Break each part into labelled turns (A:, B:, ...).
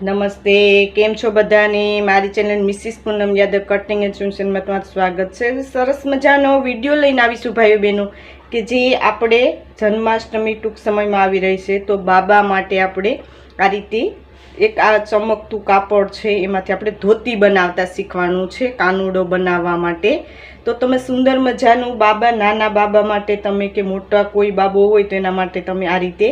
A: નમસ્તે, કેમ છો બધાને? મારી channel Mrs Poonam Yadav cutting and ટ્યુશનમાં તમારું સ્વાગત છે. સરસ મજાનો વિડીયો લઈને આવીશું ભાઈઓ બહેનો, કે જે આપણે જન્માષ્ટમી ટૂંક સમયમાં આવી રહી છે. તો બાબા માટે આપણે આ રીતે એક આ ચમકતું કાપડ છે, એમાંથી આપણે ધોતી બનાવતા શીખવાનું છે, કાનુડો બનાવવા માટે. તો તમે સુંદર મજાનું બાબા, નાના બાબા માટે તમે કે મોટા કોઈ બાબો હોય તો એના માટે તમે આ રીતે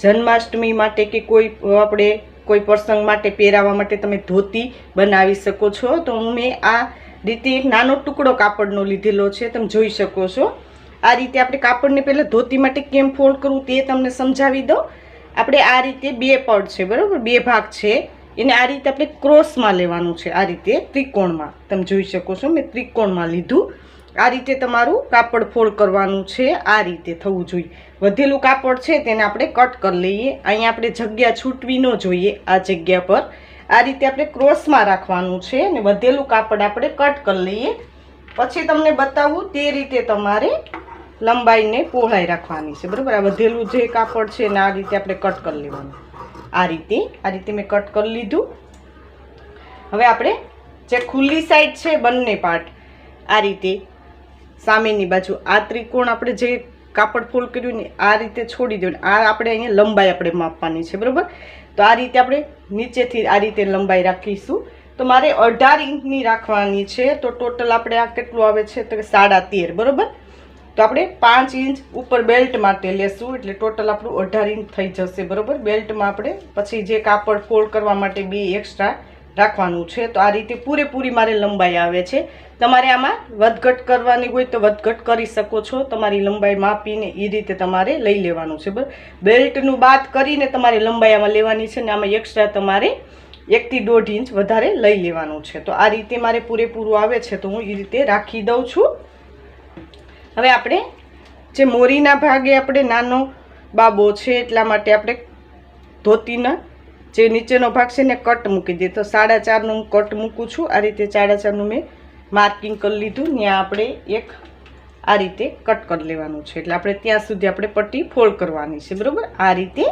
A: જન્માષ્ટમી માટે કે કોઈ આપણે કોઈ પ્રસંગ માટે પહેરાવવા માટે તમે ધોતી બનાવી શકો છો. તો મેં આ રીતે એક નાનો ટુકડો કાપડનો લીધેલો છે, તમે જોઈ શકો છો. આ રીતે આપણે કાપડને પહેલાં ધોતી માટે કેમ ફોલ્ડ કરવું તે તમને સમજાવી દઉં. આપણે આ રીતે બે પડ છે, બરાબર, બે ભાગ છે, એને આ રીતે આપણે ક્રોસમાં લેવાનું છે, આ રીતે ત્રિકોણમાં. તમે જોઈ શકો છો મેં ત્રિકોણમાં લીધું. આ રીતે તમારું કાપડ ફોલ્ડ કરવાનું છે, આ રીતે થવું જોઈએ. વધેલું કાપડ છે તેને આપણે કટ કરી લઈએ. અહીંયા આપણે જગ્યા છૂટવી ન જોઈએ. આ જગ્યા પર આ રીતે આપણે ક્રોસમાં રાખવાનું છે અને વધેલું કાપડ આપણે કટ કરી લઈએ. પછી તમને બતાવું તે રીતે તમારે લંબાઈને પહોળાઈ રાખવાની છે, બરાબર. આ વધેલું જે કાપડ છે ને આ રીતે આપણે કટ કરી લેવાનું. આ રીતે મેં કટ કરી લીધું. હવે આપણે જે ખુલ્લી સાઈડ છે બંને પાર્ટ આ રીતે સામેની બાજુ આ ત્રિકોણ આપણે જે કાપડ ફોલ્ડ કર્યું ને આ રીતે છોડી દેવાનું. આ આપણે અહીંયા લંબાઈ આપણે માપવાની છે, બરાબર. તો આ રીતે આપણે નીચેથી આ રીતે લંબાઈ રાખીશું. તો મારે 18 ઇંચની રાખવાની છે. તો ટોટલ આપણે આ કેટલું આવે છે તો 13.5, બરાબર. તો આપણે 5 ઇંચ ઉપર બેલ્ટ માટે લેશું, એટલે ટોટલ આપણું 18 ઇંચ થઈ જશે, બરાબર. બેલ્ટમાં આપણે પછી જે કાપડ ફોલ્ડ કરવા માટે 2 એક્સ્ટ્રા રાખવાનું છે. તો આ રીતે પૂરેપૂરી મારે લંબાઈ આવે છે. તમારે આમાં વધઘટ કરવાની હોય તો વધઘટ કરી શકો છો. તમારી લંબાઈ માપીને એ રીતે તમારે લઈ લેવાનું છે, બરાબર. બેલ્ટનું બાદ કરીને તમારે લંબાઈ આમાં લેવાની છે ને આમાં એક્સ્ટ્રા તમારે 1 થી 1.5 ઇંચ વધારે લઈ લેવાનું છે. તો આ રીતે મારે પૂરેપૂરું આવે છે તો હું એ રીતે રાખી દઉં છું. હવે આપણે જે મોરીના ભાગે આપણે નાનો બાબો છે એટલા માટે આપણે ધોતીના જે નીચેનો ભાગ છે ને કટ મૂકી દઈએ. તો 4.5નું કટ મૂકું છું. આ રીતે 4.5નું મેં માર્કિંગ કરી લીધું. ત્યાં આપણે એક આ રીતે કટ કરી લેવાનું છે, એટલે આપણે ત્યાં સુધી આપણે પટ્ટી ફોલ્ડ કરવાની છે, બરાબર. આ રીતે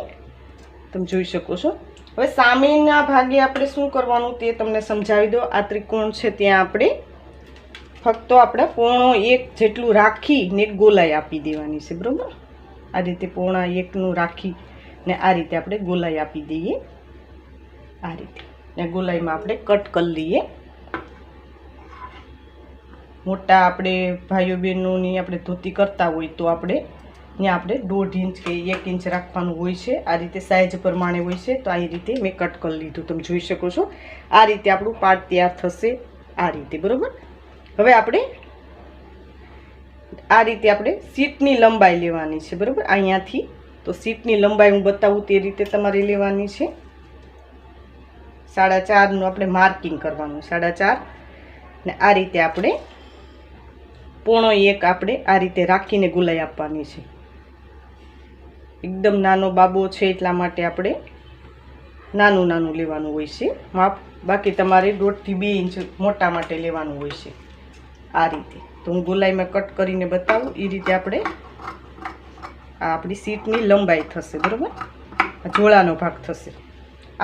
A: તમે જોઈ શકો છો. હવે સામેના ભાગે આપણે શું કરવાનું તે તમને સમજાવી દો. આ ત્રિકોણ છે ત્યાં આપણે ફક્ત આપણે 1.5 જેટલું રાખીને ગોલાઈ આપી દેવાની છે, બરાબર. આ રીતે 1.5નું રાખીને આ રીતે આપણે ગોલાઈ આપી દઈએ. આ રીતે ને ગોલાઈમાં આપણે કટ કરી લઈએ. મોટા આપણે ભાઈઓ બહેનોની આપણે ધોતી કરતા હોય તો આપણે ત્યાં આપણે 1.5 ઇંચ કે 1 ઇંચ રાખવાનું હોય છે. આ રીતે સાઇઝ પ્રમાણે હોય છે. તો આ રીતે મેં કટ કરી લીધું, તમે જોઈ શકો છો. આ રીતે આપણું પાર્ટ તૈયાર થશે, આ રીતે, બરાબર. હવે આપણે આ રીતે આપણે સીટની લંબાઈ લેવાની છે, બરાબર. અહીંયાથી તો સીટની લંબાઈ હું બતાવું તે રીતે તમારે લેવાની છે. 4.5નું આપણે માર્કિંગ કરવાનું, 4.5 ને આ રીતે આપણે 1.5 આપણે આ રીતે રાખીને ગોલાઈ આપવાની છે. એકદમ નાનો બાબો છે એટલા માટે આપણે નાનું લેવાનું હોય છે માપ. બાકી તમારે 1.5 થી 2 ઇંચ મોટા માટે લેવાનું હોય છે. આ રીતે તો હું ગોલાઈમાં કટ કરીને બતાવું. એ રીતે આપણે આ આપણી સીટની લંબાઈ થશે, બરાબર. જોડાનો ભાગ થશે.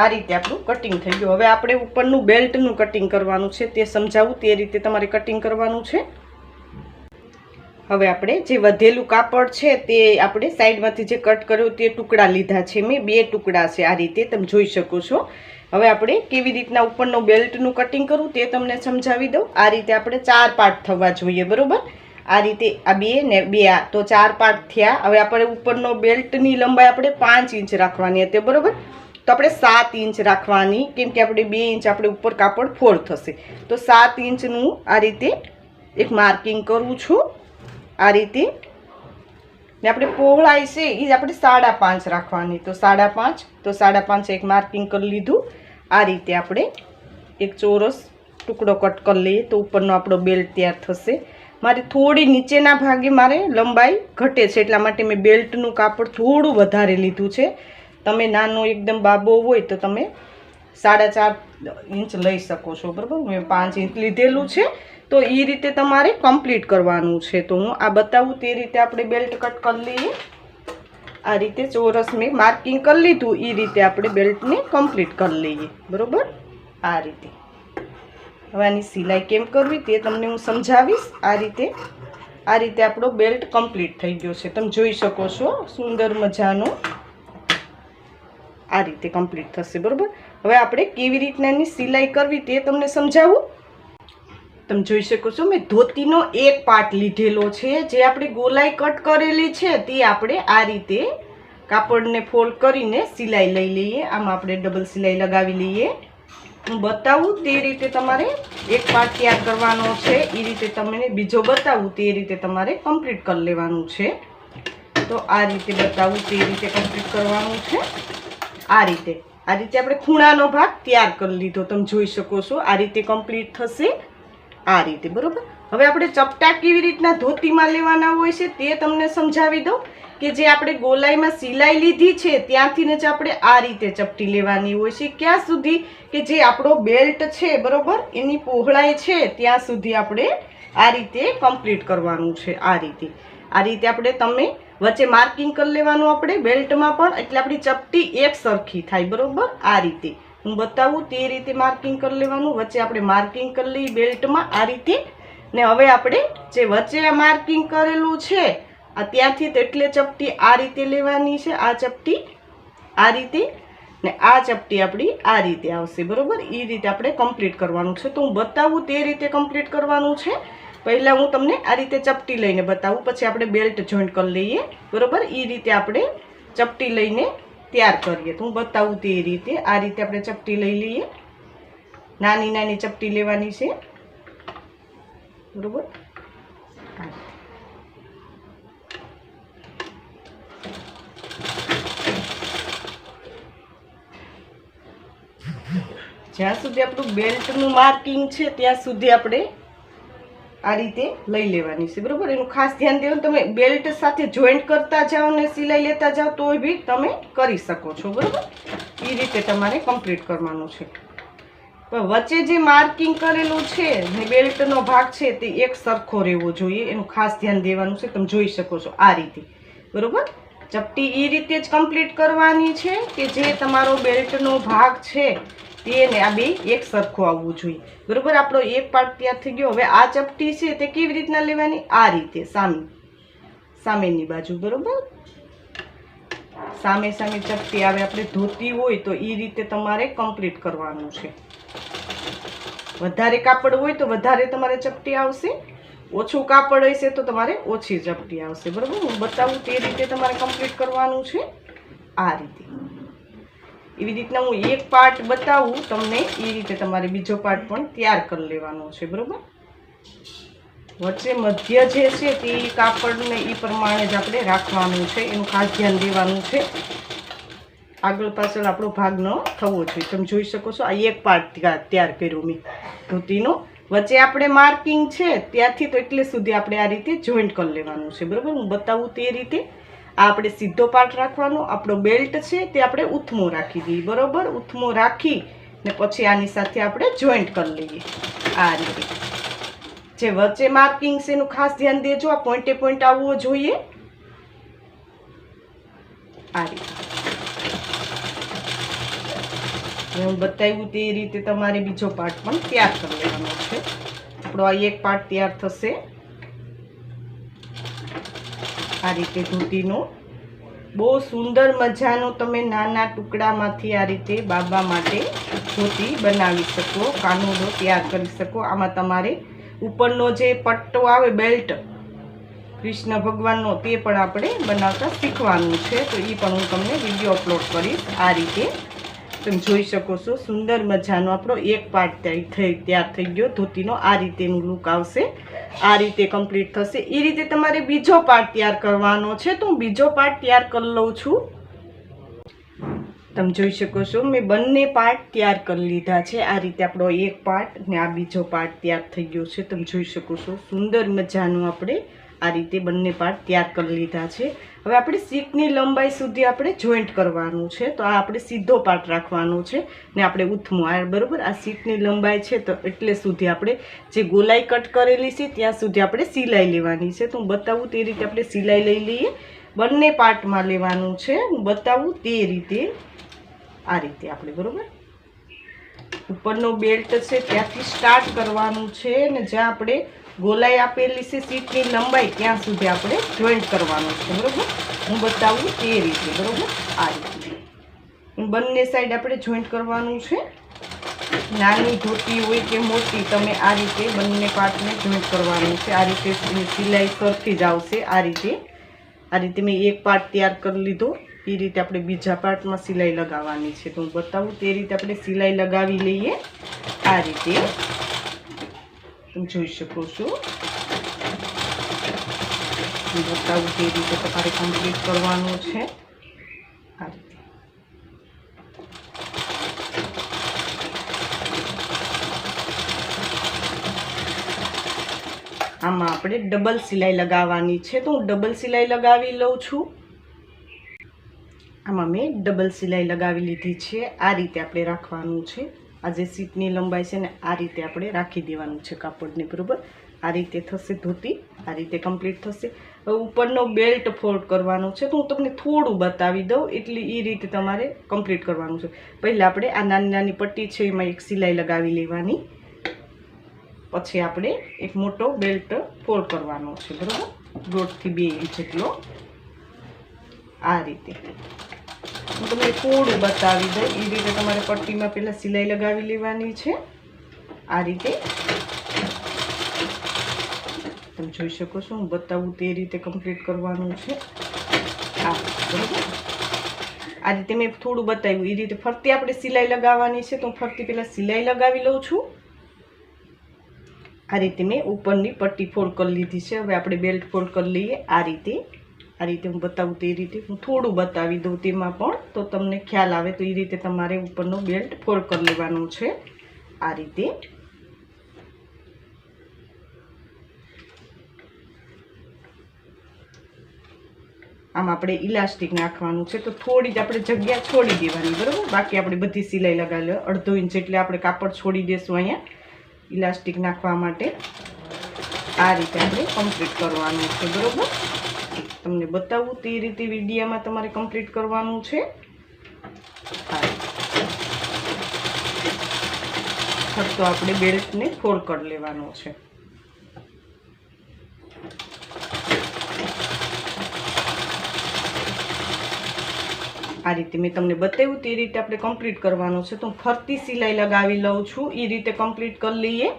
A: આ રીતે આપણું કટિંગ થઈ ગયું. હવે આપણે ઉપરનું બેલ્ટનું કટિંગ કરવાનું છે, તે સમજાવું. તે રીતે તમારે કટિંગ કરવાનું છે. હવે આપણે જે વધેલું કાપડ છે તે આપણે સાઈડમાંથી જે કટ કર્યું તે ટુકડા લીધા છે મેં. 2 ટુકડા છે, આ રીતે તમે જોઈ શકો છો. હવે આપણે કેવી રીતના ઉપરનું બેલ્ટનું કટિંગ કરવું તે તમને સમજાવી દઉં. આ રીતે આપણે 4 પાર્ટ થવા જોઈએ, બરાબર. આ રીતે આ 2 ને 2 આ તો 4 પાર્ટ થયા. હવે આપણે ઉપરનો બેલ્ટની લંબાઈ આપણે 5 ઇંચ રાખવાની હતી, બરાબર. તો આપણે 7 ઇંચ રાખવાની, કેમ કે આપણે 2 ઇંચ આપણે ઉપર કાપડ ફોલ્ડ થશે. તો 7 ઇંચનું આ રીતે એક માર્કિંગ કરું છું, આ રીતે. ને આપણે પહોળાઈ છે એ આપણે 5.5 રાખવાની. તો 5.5 તો 5.5 એક માર્કિંગ કરી લીધું. આ રીતે આપણે એક ચોરસ ટુકડો કટ કરી લઈએ તો ઉપરનો આપણો બેલ્ટ તૈયાર થશે. મારે થોડી નીચેના ભાગે મારે લંબાઈ ઘટે છે એટલા માટે મેં બેલ્ટનું કાપડ થોડું વધારે લીધું છે. તમે નાનો એકદમ બાબો હોય તો તમે 4.5 ઇંચ લઈ શકો છો, બરાબર. મેં 5 ઇંચ લીધેલું છે. તો એ રીતે તમારે કમ્પ્લીટ કરવાનું છે. તો હું આ બતાવું તે રીતે આપણે બેલ્ટ કટ કરી લઈએ. આ રીતે ચોરસ મેં માર્કિંગ કરી લીધું એ રીતે આપણે બેલ્ટને કમ્પ્લીટ કરી લઈએ બરોબર આ રીતે હવે આની સિલાઈ કેમ કરવી તે તમને હું સમજાવીશ આ રીતે આપણો બેલ્ટ કમ્પ્લીટ થઈ ગયો છે તમે જોઈ શકો છો સુંદર મજાનો આ રીતે કમ્પ્લીટ થશે બરોબર હવે આપણે કેવી રીતના એની સિલાઈ કરવી તે તમને સમજાવું તમે જોઈ શકો છો મેં ધોતીનો એક પાર્ટ લીધેલો છે જે આપણે ગોલાઈ કટ કરેલી છે તે આપણે આ રીતે કાપડને ફોલ્ડ કરીને સિલાઈ લઈ લઈએ આમાં આપણે ડબલ સિલાઈ લગાવી લઈએ હું બતાવું તે રીતે તમારે એક પાર્ટ તૈયાર કરવાનો છે એ રીતે તમને બીજો બતાવું તે રીતે તમારે કમ્પ્લીટ કરી લેવાનું છે તો આ રીતે બતાવું તે રીતે કમ્પ્લીટ કરવાનું છે આ રીતે આપણે ખૂણાનો ભાગ તૈયાર કરી લીધો તમે જોઈ શકો છો આ રીતે કમ્પ્લીટ થશે આ રીતે બરોબર હવે આપણે ચપટા કેવી રીતના ધોતીમાં લેવાના હોય છે તે તમને સમજાવી દઉં કે જે આપણે ગોલાઈમાં સિલાઈ લીધી છે ત્યાંથી જ આપણે આ રીતે ચપટી લેવાની હોય છે ક્યાં સુધી કે જે આપણો બેલ્ટ છે બરોબર એની પહોળાઈ છે ત્યાં સુધી આપણે આ રીતે કમ્પ્લીટ કરવાનું છે આ રીતે આપણે તમે વચ્ચે માર્કિંગ કરી લેવાનું આપણે બેલ્ટમાં પણ એટલે આપણી ચપટી એક સરખી થાય બરોબર આ રીતે હું બતાવું તે રીતે માર્કિંગ કરી લેવાનું વચ્ચે આપણે માર્કિંગ કરી લઈએ બેલ્ટમાં આ રીતે ને હવે આપણે જે વચ્ચે આ માર્કિંગ કરેલું છે આ ત્યાંથી એટલે ચપટી આ રીતે લેવાની છે આ ચપટી આ રીતે ને આ ચપટી આપણી આ રીતે આવશે બરોબર એ રીતે આપણે કમ્પ્લીટ કરવાનું છે તો હું બતાવું તે રીતે કમ્પ્લીટ કરવાનું છે પહેલાં હું તમને આ રીતે ચપટી લઈને બતાવું પછી આપણે બેલ્ટ જોઈન્ટ કરી લઈએ બરોબર એ રીતે આપણે ચપટી લઈને તૈયાર કરીએ તો હું બતાવું તે રીતે આ રીતે આપણે ચપટી લઈ લઈએ નાની નાની ચપટી લેવાની છે બરોબર જ્યાં સુધી આપણું બેલ્ટનું માર્કિંગ છે ત્યાં સુધી આપણે આ રીતે લઈ લેવાની છે બરોબર એનું ખાસ ધ્યાન દેવાનું તમે બેલ્ટ સાથે જોઈન્ટ કરતા જાઓ ને સિલાઈ લેતા જાઓ તોય બી તમે કરી શકો છો બરોબર એ રીતે તમારે કમ્પ્લીટ કરવાનું છે પણ વચ્ચે જે માર્કિંગ કરેલું છે ને બેલ્ટનો ભાગ છે તે એક સરખો રહેવો જોઈએ એનું ખાસ ધ્યાન દેવાનું છે તમે જોઈ શકો છો આ રીતે બરોબર ચપટી એ રીતે જ કમ્પ્લીટ કરવાની છે કે જે તમારો બેલ્ટનો ભાગ છે તેને આ બે એક સરખો આવવું જોઈએ બરોબર આપણો એક પાર્ટ તૈયાર થઈ ગયો હવે આ ચપટી છે તે કેવી રીતના લેવાની આ રીતે સામેની બાજુ બરોબર સામે ચપટી આવે આપણે ધોતી હોય તો એ રીતે તમારે કમ્પ્લીટ કરવાનું છે વધારે કાપડ હોય તો વધારે તમારે ચપટી આવશે ઓછું કાપડ હશે તો તમારે ઓછી ચપટી આવશે બરોબર હું બતાવું તે રીતે તમારે કમ્પ્લીટ કરવાનું છે આ રીતે એવી રીતના હું એક પાર્ટ બતાવું તમને એ રીતે તમારે બીજો પાર્ટ પણ તૈયાર કરી લેવાનો છે બરોબર વચ્ચે મધ્ય જે છે તે કાપડને એ પ્રમાણે જ આપણે રાખવાનું છે એનું ખાસ ધ્યાન દેવાનું છે આગળ પાછળ આપણો ભાગ ન થવો જોઈએ તમે જોઈ શકો છો આ એક પાર્ટ તૈયાર કર્યો મેં ધોતીનો વચ્ચે આપણે માર્કિંગ છે ત્યાંથી તો એટલે સુધી આપણે આ રીતે જોઈન્ટ કરી લેવાનું છે બરોબર હું બતાવું તે રીતે આ આપણે સીધો પાર્ટ રાખવાનો આપણો બેલ્ટ છે તે આપણે ઉથમો રાખી દઈએ બરોબર ઉથમો રાખી ને પછી આની સાથે આપણે જોઈન્ટ કરી લઈએ આ રીતે જે વચ્ચે માર્કિંગ છે એનું ખાસ ધ્યાન દેજો આ પોઈન્ટે પોઈન્ટ આવવો જોઈએ આ રીતે હું બતાવ્યું તે રીતે તમારે બીજો પાર્ટ પણ તૈયાર કરી લેવાનો છે આપણો આ એક પાર્ટ તૈયાર થશે આ રીતે ધોતીનો બહુ સુંદર મજાનો તમે નાના ટુકડામાંથી આ રીતે બાબા માટે ધોતી બનાવી શકો કાનુડો તૈયાર કરી શકો આમાં તમારે ઉપરનો જે પટ્ટો આવે બેલ્ટ કૃષ્ણ ભગવાનનો તે પણ આપણે બનાવતા શીખવાનું છે તો એ પણ હું તમને વિડીયો અપલોડ કરીશ આ રીતે તમે જોઈ શકો છો સુંદર મજાનો આપણો એક પાર્ટ તૈયાર થઈ ગયો ધોતીનો આ રીતેનું લુક આવશે આ રીતે કમ્પ્લીટ થશે એ રીતે તમારે બીજો પાર્ટ તૈયાર કરવાનો છે તો હું બીજો પાર્ટ તૈયાર કરી લઉં છું તમે જોઈ શકો છો મેં બંને પાર્ટ તૈયાર કરી લીધા છે આ રીતે આપણો એક પાર્ટ ને આ બીજો પાર્ટ તૈયાર થઈ ગયો છે તમે જોઈ શકો છો સુંદર મજાનું આપણે આ રીતે બંને પાર્ટ તૈયાર કરી લીધા છે હવે આપણે સીટની લંબાઈ સુધી આપણે જોઈન્ટ કરવાનું છે તો આ આપણે સીધો પાર્ટ રાખવાનો છે ને આપણે ઉથમો આ બરોબર આ સીટની લંબાઈ છે તો એટલે સુધી આપણે જે ગોલાઈ કટ કરેલી છે ત્યાં સુધી આપણે સિલાઈ લેવાની છે તો હું બતાવું તે રીતે આપણે સિલાઈ લઈ લઈએ બંને પાર્ટમાં લેવાનું છે. હું બતાવું તે રીતે આ રીતે આપણે બરોબર ઉપરનો બેલ્ટ છે ત્યાંથી સ્ટાર્ટ કરવાનું છે અને જ્યાં આપણે ગોલાઈ આપેલી છે સીટની લંબાઈ ત્યાં સુધી આપણે જોઈન્ટ કરવાનું છે બરોબર. હું બતાવું તે રીતે બરોબર આ રીતે બંને સાઈડ આપણે જોઈન્ટ કરવાનું છે. નાની ધોતી હોય કે મોટી તમે આ રીતે બંને પાર્ટને જોઈન્ટ કરવાનું છે. આ રીતે સિલાઈ સરખી જ આવશે. આ રીતે મેં એક પાર્ટ તૈયાર કરી લીધો. એ રીતે આપણે બીજા પાર્ટમાં સિલાઈ લગાવવાની છે. તો હું બતાવું તે રીતે આપણે સિલાઈ લગાવી લઈએ. આ રીતે તમે જોઈ શકો છો. હું બતાવું તે રીતે તમારે કમ્પ્લીટ કરવાનું છે. આ રીતે આમાં આપણે ડબલ સિલાઈ લગાવવાની છે. તો હું ડબલ સિલાઈ લગાવી લઉં છું. આમાં મેં ડબલ સિલાઈ લગાવી લીધી છે. આ રીતે આપણે રાખવાનું છે. આ જે સીટની લંબાઈ છે ને આ રીતે આપણે રાખી દેવાનું છે કાપડને બરોબર. આ રીતે થશે ધોતી. આ રીતે કમ્પ્લીટ થશે. હવે ઉપરનો બેલ્ટ ફોલ્ડ કરવાનો છે. તો હું તમને થોડું બતાવી દઉં એટલે એ રીતે તમારે કમ્પ્લીટ કરવાનું છે. પહેલાં આપણે આ નાની નાની પટ્ટી છે એમાં એક સિલાઈ લગાવી લેવાની. પછી આપણે એક મોટો બેલ્ટ ફોલ્ડ કરવાનો છે બરાબર 1.5 થી 2 ઇંચ જેટલો. આ રીતે હું તમને થોડું બતાવી દઉં. એ રીતે તમારે પટ્ટીમાં પહેલાં સિલાઈ લગાવી લેવાની છે. આ રીતે તમે જોઈ શકો છો. હું બતાવું તે રીતે કમ્પ્લીટ કરવાનું છે. આ બરાબર આ રીતે મેં થોડું બતાવ્યું. એ રીતે ફરતી આપણે સિલાઈ લગાવવાની છે. તો હું ફરતી પહેલાં સિલાઈ લગાવી લઉં છું. આ રીતે મેં ઉપરની પટ્ટી ફોલ્ડ કરી લીધી છે. હવે આપણે બેલ્ટ ફોલ્ડ કરી લઈએ. આ રીતે હું બતાવું તે રીતે હું થોડું બતાવી દઉં તેમાં પણ તો તમને ખ્યાલ આવે. તો એ રીતે તમારે ઉપરનો બેલ્ટ ફોલ્ડ કરી લેવાનો છે. આ રીતે આમ આપણે ઇલાસ્ટિક નાખવાનું છે. તો થોડી જ આપણે જગ્યા છોડી દેવાની બરાબર. બાકી આપણે બધી સિલાઈ લગાવી લે 1/2 ઇંચ એટલે આપણે કાપડ છોડી દઈશું અહીંયા ઇલાસ્ટિક નાખવા માટે. આ રીતે આપણે કમ્પ્લીટ કરવાનું છે બરાબર. તમને બતાવું તે રીતે વિડીયોમાં તમારે કમ્પ્લીટ કરવાનું છે. ફરતો આપણે બેલ્ટને ફોલ્ડ કરી લેવાનો છે. આ રીતે મેં તમને બતાવ્યું તે રીતે આપણે કમ્પ્લીટ કરવાનું છે. તો હું ફરતી સિલાઈ લગાવી લઉં છું. એ રીતે કમ્પ્લીટ કરી લઈએ.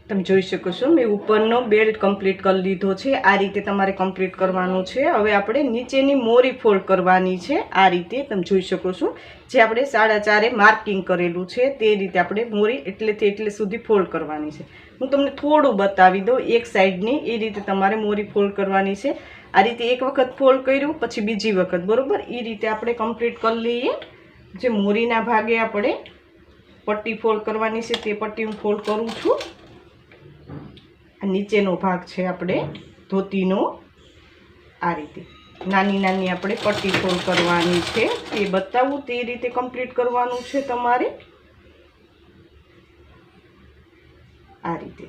A: તમે જોઈ શકો છો મેં ઉપરનો બેલ્ટ કમ્પ્લીટ કરી લીધો છે. આ રીતે તમારે કમ્પ્લીટ કરવાનું છે. હવે આપણે નીચેની મોરી ફોલ્ડ કરવાની છે. આ રીતે તમે જોઈ શકો છો જે આપણે 4.5 માર્કિંગ કરેલું છે તે રીતે આપણે મોરી એટલેથી એટલે સુધી ફોલ્ડ કરવાની છે. હું તમને થોડું બતાવી દઉં એક સાઈડની. એ રીતે તમારે મોરી ફોલ્ડ કરવાની છે. આ રીતે એક વખત ફોલ્ડ કર્યું પછી બીજી વખત બરોબર. એ રીતે આપણે કમ્પ્લીટ કરી લઈએ. જે મોરીના ભાગે આપણે પટ્ટી ફોલ્ડ કરવાની છે તે પટ્ટી હું ફોલ્ડ કરું છું. આ નીચેનો ભાગ છે આપણે ધોતીનો. આ રીતે નાની નાની આપણે પટ્ટી ફોલ્ડ કરવાની છે. તે બતાવું તે રીતે કમ્પ્લીટ કરવાનું છે તમારે. આ રીતે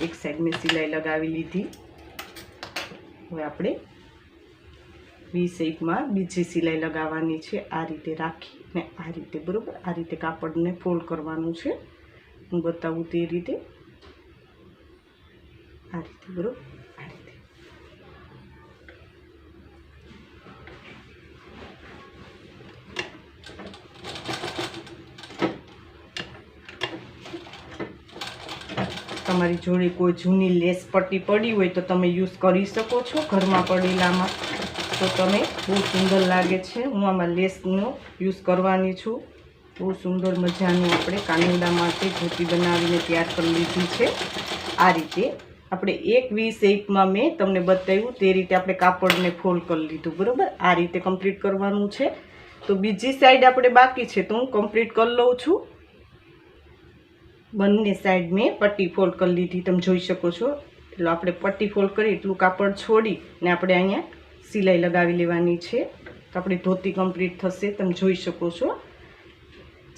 A: એક સાઈડ મેં સિલાઈ લગાવી લીધી. હવે આપણે વી શેપમાં બીજી સિલાઈ લગાવવાની છે. આ રીતે રાખીને આ રીતે બરોબર. આ રીતે કાપડને ફોલ્ડ કરવાનું છે. હું બતાવું તે રીતે આ રીતે બરોબર. આ રીતે તમારી જોડે કોઈ જૂની લેસ પટ્ટી પડી હોય તો તમે યુઝ કરી શકો છો ઘરમાં પડેલામાં. તો તમે બહુ સુંદર લાગે છે. હું આમાં લેસનો યુઝ કરવાની છું. બહુ સુંદર મજાનું આપણે કાનુડા માટે ધોતી બનાવીને તૈયાર કરી લીધી છે. આ રીતે આપણે એક વી શેપમાં મેં તમને બતાવ્યું તે રીતે આપણે કાપડને ફોલ્ડ કરી લીધું બરાબર. આ રીતે કમ્પ્લીટ કરવાનું છે. તો બીજી સાઈડ આપણે બાકી છે તો હું કમ્પ્લીટ કરી લઉં છું. બંને સાઈડ મેં પટ્ટી ફોલ્ડ કરી લીધી. તમે જોઈ શકો છો. એટલે આપણે પટ્ટી ફોલ્ડ કરી એટલું કાપડ છોડી ને આપણે અહીંયા સિલાઈ લગાવી લેવાની છે. તો આપણી ધોતી કમ્પ્લીટ થશે. તમે જોઈ શકો છો.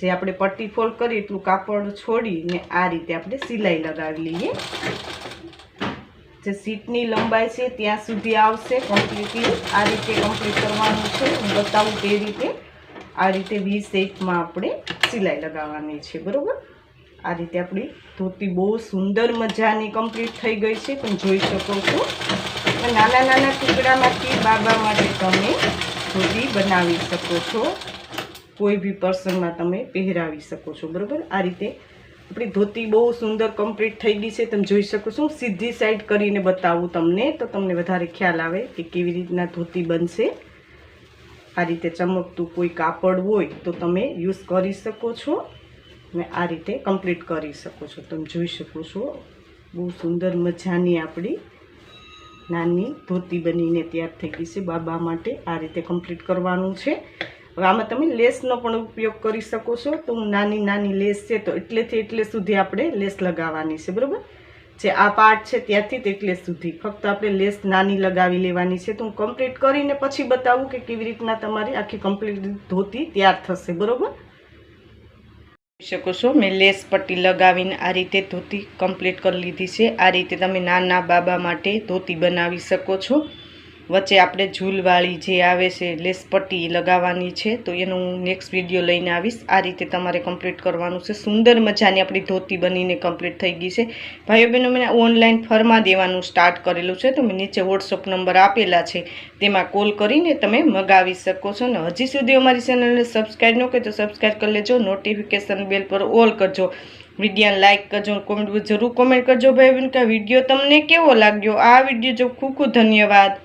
A: જે આપણે પટ્ટી ફોલ્ડ કરી એટલું કાપડ છોડીને આ રીતે આપણે સિલાઈ લગાવી લઈએ. જે સીટની લંબાઈ છે ત્યાં સુધી આવશે કમ્પ્લીટલી. આ રીતે કમ્પ્લીટ કરવાનું છે. હું બતાવું તે રીતે. આ રીતે વી શેપમાં આપણે સિલાઈ લગાવવાની છે. બરાબર, આ રીતે આપણી ધોતી બહુ સુંદર મજાની કમ્પ્લીટ થઈ ગઈ છે. તમે જોઈ શકો છો. નાના નાના ટુકડામાંથી બાબા માટે તમે ધોતી બનાવી શકો છો. કોઈ બી પર્સનમાં તમે પહેરાવી શકો છો. બરાબર, આ રીતે આપણી ધોતી બહુ સુંદર કમ્પ્લીટ થઈ ગઈ છે. તમે જોઈ શકો છો. સીધી સાઈડ કરીને બતાવું તમને તો તમને વધારે ખ્યાલ આવે કે કેવી રીતના ધોતી બનશે. આ રીતે ચમકતું કોઈ કાપડ હોય તો તમે યુઝ કરી શકો છો અને આ રીતે કમ્પ્લીટ કરી શકો છો. તમે જોઈ શકો છો બહુ સુંદર મજાની આપણી નાની ધોતી બનીને તૈયાર થઈ ગઈ છે બાબા માટે. આ રીતે કમ્પ્લીટ કરવાનું છે. હવે આમાં તમે લેસનો પણ ઉપયોગ કરી શકો છો. તો નાની નાની લેસ છે તો એટલેથી એટલે સુધી આપણે લેસ લગાવવાની છે. બરાબર, જે આ પાર્ટ છે ત્યાંથી એટલે સુધી ફક્ત આપણે લેસ નાની લગાવી લેવાની છે. તો હું કમ્પ્લીટ કરીને પછી બતાવું કે કેવી રીતના તમારી આખી કમ્પ્લીટ ધોતી તૈયાર થશે. બરાબર, જોઈ શકો છો મેં લેસ પટ્ટી લગાવીને આ રીતે ધોતી કમ્પ્લીટ કરી લીધી છે. આ રીતે તમે નાના બાબા માટે ધોતી બનાવી શકો છો. વચ્ચે આપણે ઝૂલવાળી જે આવે છે લેસ પટ્ટી લગાવવાની છે તો એનું હું નેક્સ્ટ વિડીયો લઈને આવીશ. આ રીતે તમારે કમ્પ્લીટ કરવાનું છે. સુંદર મજાની આપણી ધોતી બનીને કમ્પ્લીટ થઈ ગઈ છે. ભાઈઓ બહેનો, મેં ઓનલાઈન ફરમા દેવાનું સ્ટાર્ટ કરેલું છે. તો મેં નીચે વોટ્સઅપ નંબર આપેલા છે તેમાં કોલ કરીને તમે મગાવી શકો છો. અને હજી સુધી અમારી ચેનલને સબસ્ક્રાઈબ ન કરી તો સબસ્ક્રાઈબ કરી લેજો. નોટિફિકેશન બેલ પર ઓલ કરજો. વિડીયોને લાઇક કરજો, કોમેન્ટ જરૂર કોમેન્ટ કરજો ભાઈ બહેન કે વિડીયો તમને કેવો લાગ્યો. આ વિડીયો જો ખૂબ ખૂબ ધન્યવાદ.